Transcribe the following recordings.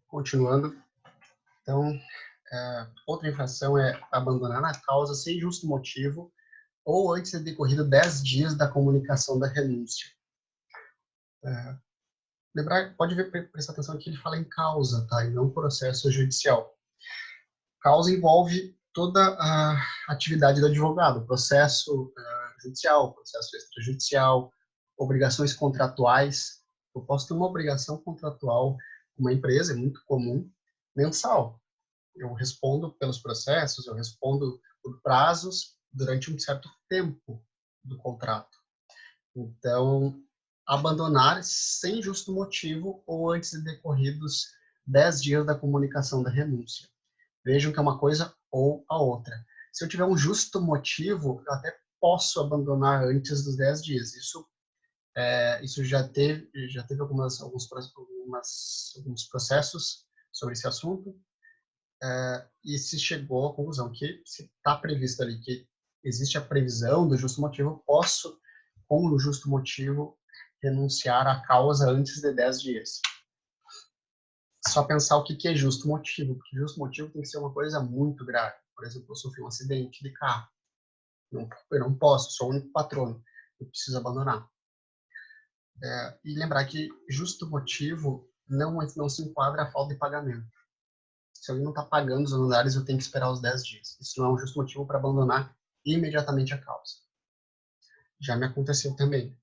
Continuando, então, outra infração é abandonar a causa sem justo motivo ou antes de decorrido 10 dias da comunicação da renúncia. Lembrar, pode ver, prestar atenção que ele fala em causa, tá? E não processo judicial. Causa envolve toda a atividade do advogado, processo judicial, processo extrajudicial, obrigações contratuais. Eu posso ter uma obrigação contratual com uma empresa, é muito comum, mensal. Eu respondo pelos processos, eu respondo por prazos durante um certo tempo do contrato. Então, abandonar sem justo motivo ou antes de decorridos 10 dias da comunicação da renúncia. Vejam que é uma coisa ou a outra. Se eu tiver um justo motivo, eu até posso abandonar antes dos 10 dias. Isso já teve alguns processos sobre esse assunto, e se chegou à conclusão que se está previsto ali que existe a previsão do justo motivo, eu posso, com o justo motivo, renunciar à causa antes de 10 dias. Só pensar o que é justo motivo, porque justo motivo tem que ser uma coisa muito grave. Por exemplo, eu sofri um acidente de carro, eu não posso, sou o único patrono, eu preciso abandonar. E lembrar que justo motivo não se enquadra a falta de pagamento. Se alguém não está pagando os honorários, eu tenho que esperar os 10 dias. Isso não é um justo motivo para abandonar imediatamente a causa. Já me aconteceu também.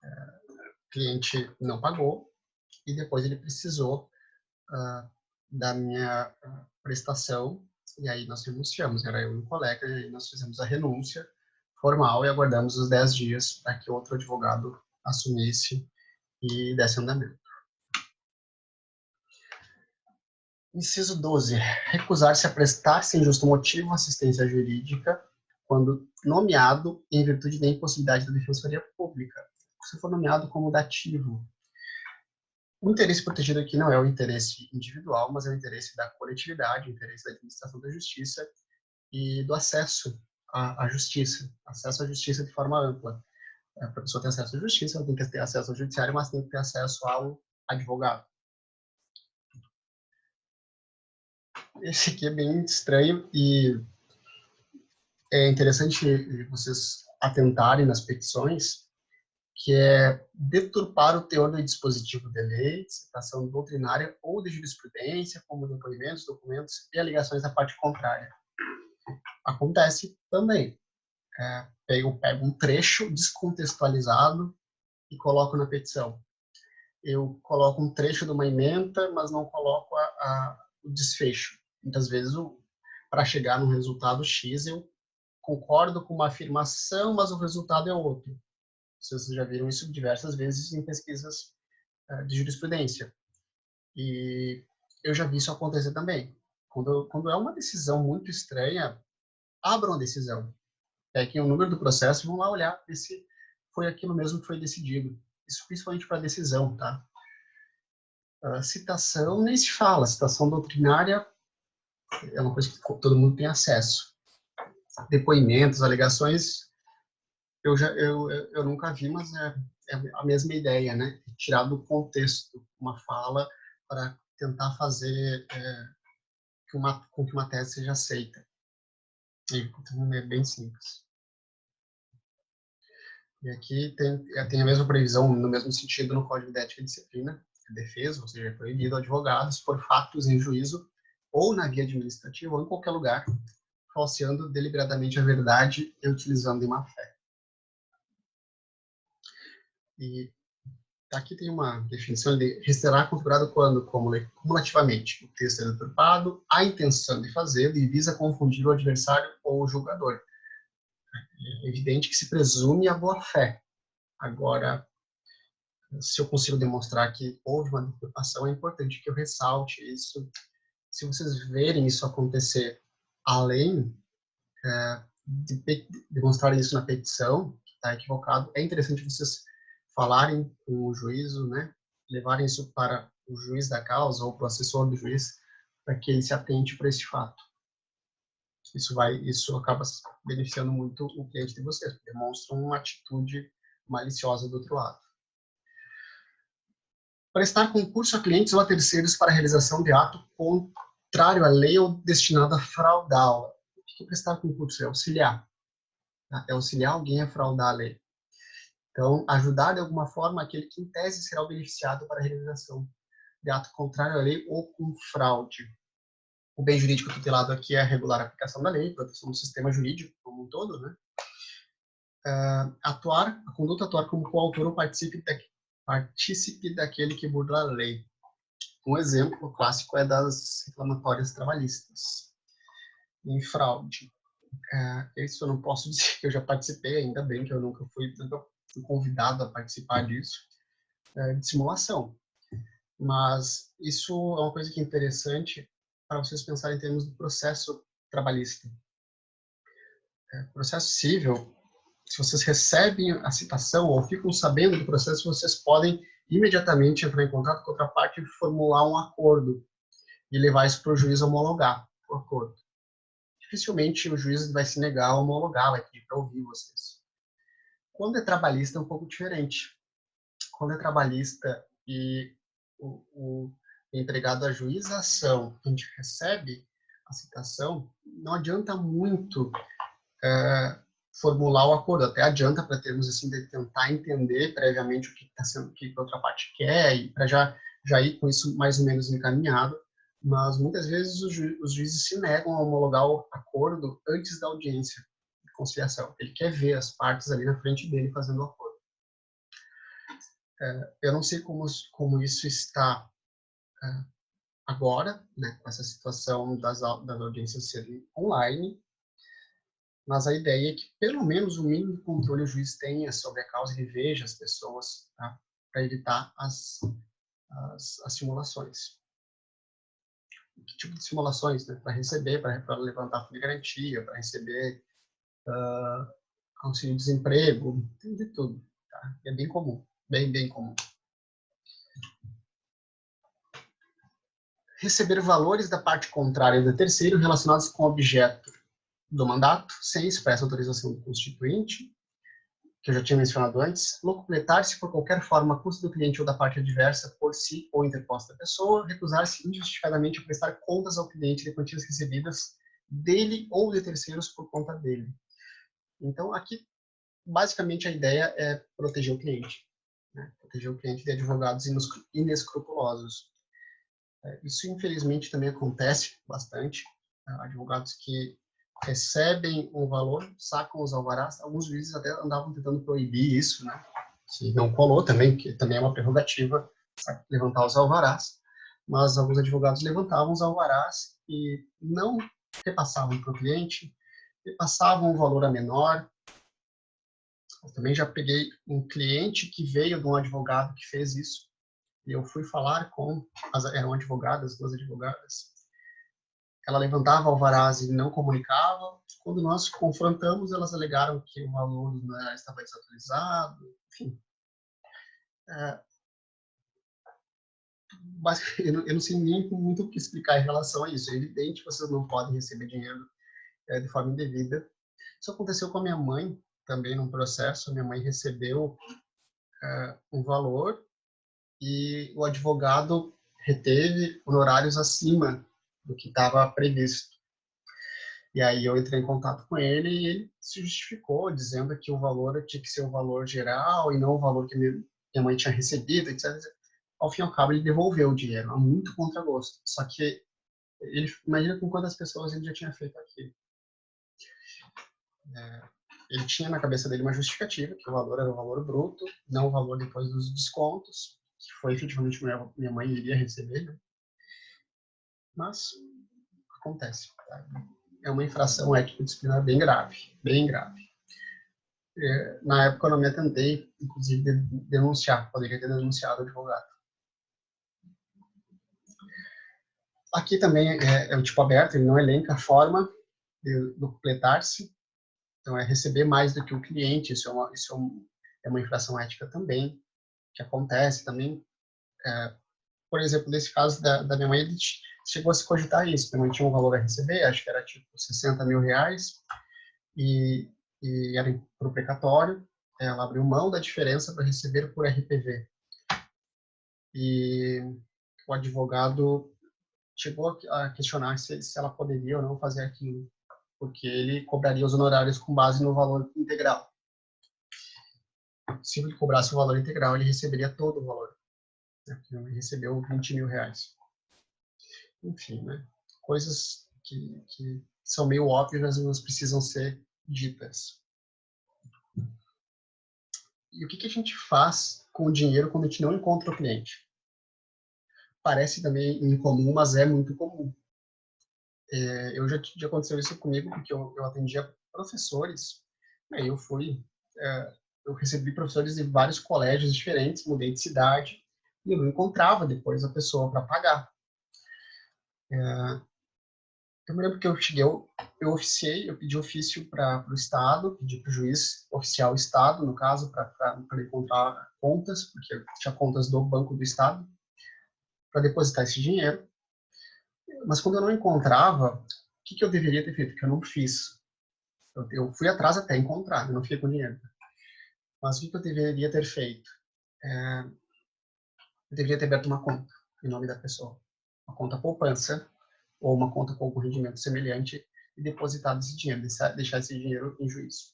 O cliente não pagou e depois ele precisou da minha prestação, e aí nós renunciamos. Era eu e um colega, e aí nós fizemos a renúncia formal e aguardamos os 10 dias para que outro advogado assumisse e desse andamento. Inciso 12. Recusar-se a prestar sem justo motivo assistência jurídica quando nomeado em virtude da impossibilidade da Defensoria Pública. Se for nomeado como dativo. O interesse protegido aqui não é o interesse individual, mas é o interesse da coletividade, o interesse da administração da justiça e do acesso à justiça, acesso à justiça de forma ampla. Para a pessoa ter acesso à justiça, ela tem que ter acesso ao judiciário, mas tem que ter acesso ao advogado. Esse aqui é bem estranho e é interessante vocês atentarem nas petições, que é deturpar o teor do dispositivo de lei, citação doutrinária ou de jurisprudência, como depoimentos, documentos e alegações da parte contrária. Acontece também. Eu pego um trecho descontextualizado e coloco na petição. Eu coloco um trecho de uma ementa, mas não coloco o desfecho. Muitas vezes, para chegar num resultado X, eu concordo com uma afirmação, mas o resultado é outro. Vocês já viram isso diversas vezes em pesquisas de jurisprudência. E eu já vi isso acontecer também. Quando é uma decisão muito estranha, abram a decisão. Peguem o número do processo e vão lá olhar se foi aquilo mesmo que foi decidido. Isso principalmente para decisão, tá? Citação nem se fala. Citação doutrinária é uma coisa que todo mundo tem acesso. Depoimentos, alegações, eu nunca vi, mas é a mesma ideia, né? Tirar do contexto uma fala para tentar fazer com que uma tese seja aceita. Então, é bem simples. E aqui tem a mesma previsão, no mesmo sentido, no Código de Ética e Disciplina, defesa, ou seja, é proibido advogados por fatos em juízo ou na via administrativa ou em qualquer lugar, falseando deliberadamente a verdade e utilizando de má-fé. E aqui tem uma definição de será configurado quando, cumulativamente, o texto é deturpado, há intenção de fazê-lo e visa confundir o adversário ou o julgador. É evidente que se presume a boa-fé. Agora, se eu consigo demonstrar que houve uma deturpação, é importante que eu ressalte isso. Se vocês verem isso acontecer além de demonstrar isso na petição, que está equivocado, é interessante vocês falarem com o juízo, né? Levarem isso para o juiz da causa ou para o assessor do juiz, para que ele se atente para esse fato. Isso acaba beneficiando muito o cliente de vocês, demonstra uma atitude maliciosa do outro lado. prestar concurso a clientes ou a terceiros para a realização de ato contrário à lei ou destinado a fraudá-la. O que é prestar concurso? É auxiliar. Tá? É auxiliar alguém a fraudar a lei. Então, ajudar de alguma forma aquele que, em tese, será o beneficiado para a realização de ato contrário à lei ou com fraude. O bem jurídico tutelado aqui é a regular aplicação da lei, proteção do sistema jurídico como um todo, né? A conduta atuar como coautor ou partícipe daquele que burla a lei. Um exemplo clássico é das reclamatórias trabalhistas em fraude. Isso eu não posso dizer que eu já participei, ainda bem que eu nunca fui convidado a participar disso, de simulação. Mas isso é uma coisa que é interessante para vocês pensarem em termos do processo trabalhista. Processo civil, se vocês recebem a citação ou ficam sabendo do processo, vocês podem imediatamente entrar em contato com a outra parte e formular um acordo e levar isso para o juiz homologar o acordo. Dificilmente o juiz vai se negar a homologar, vai pedir para ouvir vocês. Quando é trabalhista é um pouco diferente. Quando é trabalhista e o empregado ajuiza a ação, a gente recebe a citação, não adianta muito formular o acordo, até adianta para termos assim de tentar entender previamente o que está sendo, o que a outra parte quer e para já ir com isso mais ou menos encaminhado, mas muitas vezes os juízes se negam a homologar o acordo antes da audiência de conciliação. Ele quer ver as partes ali na frente dele fazendo o acordo. Eu não sei como isso está agora, né, com essa situação das audiências serem online, mas a ideia é que pelo menos o mínimo de controle o juiz tenha sobre a causa e veja as pessoas, tá, para evitar as simulações. Que tipo de simulações? Né? Para receber, para levantar fundo de garantia, para receber auxílio-desemprego, tem de tudo. Tá? É bem comum, bem comum. Receber valores da parte contrária do terceiro relacionados com o objeto do mandato, sem expressa autorização do constituinte, que eu já tinha mencionado antes, locupletar-se por qualquer forma a custo do cliente ou da parte adversa por si ou interposta pessoa, recusar-se injustificadamente a prestar contas ao cliente de quantias recebidas dele ou de terceiros por conta dele. Então, aqui, basicamente, a ideia é proteger o cliente, né? Proteger o cliente de advogados inescrupulosos. Isso, infelizmente, também acontece bastante. Advogados que recebem um valor, sacam os alvarás. Alguns juízes até andavam tentando proibir isso, né? Que não colou também, que também é uma prerrogativa, levantar os alvarás. Mas alguns advogados levantavam os alvarás e não repassavam para o cliente, repassavam um valor a menor. Eu também já peguei um cliente que veio de um advogado que fez isso. E eu fui falar com, eram advogadas, duas advogadas. Ela levantava alvarás e não comunicava. Quando nós confrontamos, elas alegaram que o valor estava desatualizado. Enfim, eu não sei nem muito o que explicar em relação a isso. É evidente que vocês não podem receber dinheiro de forma indevida. Isso aconteceu com a minha mãe também num processo. Minha mãe recebeu um valor e o advogado reteve honorários acima do que estava previsto. E aí eu entrei em contato com ele e ele se justificou, dizendo que o valor tinha que ser o valor geral e não o valor que minha mãe tinha recebido, etc. Ao fim e ao cabo, ele devolveu o dinheiro, a muito contragosto. Só que ele, imagina com quantas pessoas ele já tinha feito aquilo. Ele tinha na cabeça dele uma justificativa, que o valor era o valor bruto, não o valor depois dos descontos, que foi efetivamente minha mãe iria receber, né? Mas acontece. Tá? É uma infração ético-disciplinar bem grave, bem grave. Na época eu não me atentei, inclusive, denunciar, poderia ter denunciado o advogado. Aqui também é o tipo aberto, ele não elenca a forma de completar-se, então é receber mais do que o cliente, isso é uma infração ética também, que acontece também. Por exemplo, nesse caso da minha mãe, ele chegou a se cogitar isso, minha mãe tinha um valor a receber, acho que era tipo 60 mil reais, e era para o precatório, ela abriu mão da diferença para receber por RPV. e o advogado chegou a questionar se ela poderia ou não fazer aquilo, porque ele cobraria os honorários com base no valor integral. Se ele cobrasse o valor integral, ele receberia todo o valor. Ele recebeu 20 mil reais. Enfim, né? Coisas que são meio óbvias, mas precisam ser ditas. E o que a gente faz com o dinheiro quando a gente não encontra o cliente? Parece também incomum, mas é muito comum. Já aconteceu isso comigo, porque eu atendia professores, aí eu recebi professores de vários colégios diferentes, mudei de cidade, e eu não encontrava depois a pessoa para pagar. Eu me lembro que eu cheguei, eu oficiei, eu pedi ofício para o Estado, pedi para o juiz oficiar o Estado, no caso, para encontrar contas, porque eu tinha contas do Banco do Estado, para depositar esse dinheiro. Mas quando eu não encontrava, o que eu deveria ter feito? Que eu não fiz. Eu fui atrás até encontrar, eu não fiquei com dinheiro. Mas o que eu deveria ter feito? Eu deveria ter aberto uma conta em nome da pessoa. Uma conta poupança, ou uma conta com algum rendimento semelhante, e depositado esse dinheiro, deixar esse dinheiro em juízo.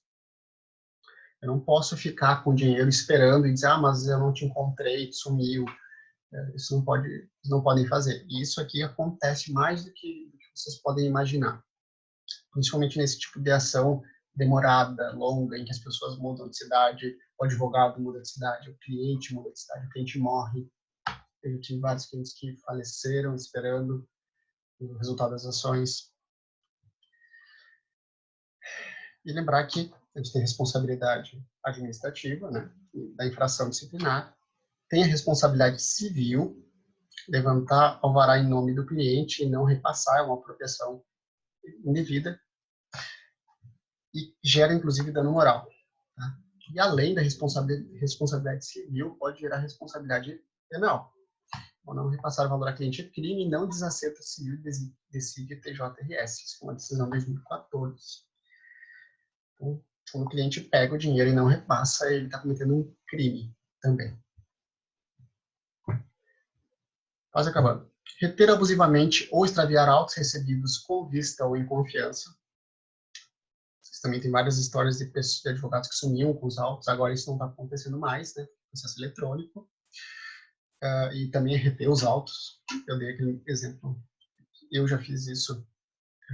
Eu não posso ficar com o dinheiro esperando e dizer, mas eu não te encontrei, sumiu. Isso não podem fazer. E isso aqui acontece mais do que vocês podem imaginar. Principalmente nesse tipo de ação demorada, longa, em que as pessoas mudam de cidade, o advogado muda de cidade, o cliente muda de cidade, o cliente morre. Eu tive vários clientes que faleceram esperando o resultado das ações. E lembrar que a gente tem responsabilidade administrativa, né, da infração disciplinar, tem a responsabilidade civil, levantar alvará em nome do cliente e não repassar uma apropriação indevida, e gera, inclusive, dano moral. Tá? E além da responsabilidade civil, pode gerar responsabilidade penal. Ou não repassar o valor a cliente é crime e não desacerto civil decide TJRS. Isso foi uma decisão de 2014. Então, quando o cliente pega o dinheiro e não repassa, ele está cometendo um crime também. Quase acabando. Reter abusivamente ou extraviar autos recebidos com vista ou em confiança. Vocês também tem várias histórias de advogados que sumiam com os autos, agora isso não está acontecendo mais, né? Processo eletrônico. E também reter os autos. Eu dei aquele exemplo. Eu já fiz isso,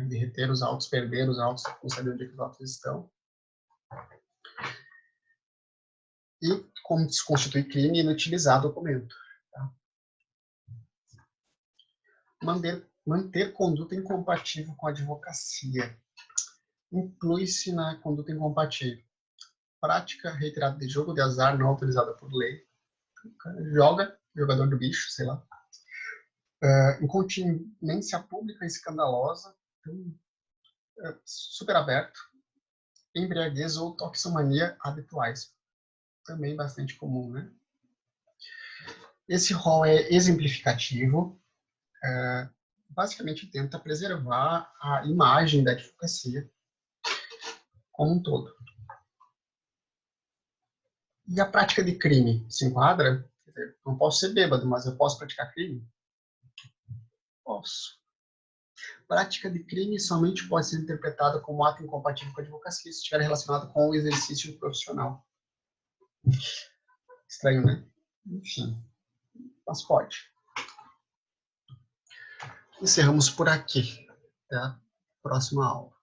de reter os autos, perder os autos, não saber onde é que os autos estão. E como se constitui crime inutilizar documento. Tá? Manter conduta incompatível com a advocacia. Inclui-se na conduta incompatível. Prática reiterada de jogo de azar não autorizada por lei. Jogador do bicho, sei lá. Incontinência pública escandalosa. Super aberto. Embriaguez ou toxomania habituais. Também bastante comum, né? Esse rol é exemplificativo. Basicamente tenta preservar a imagem da advocacia como um todo. E a prática de crime se enquadra? Não posso ser bêbado, mas eu posso praticar crime? Posso. Prática de crime somente pode ser interpretada como ato incompatível com a advocacia se estiver relacionado com o exercício profissional. Estranho, né? Enfim, mas pode. Encerramos por aqui. Até a próxima aula.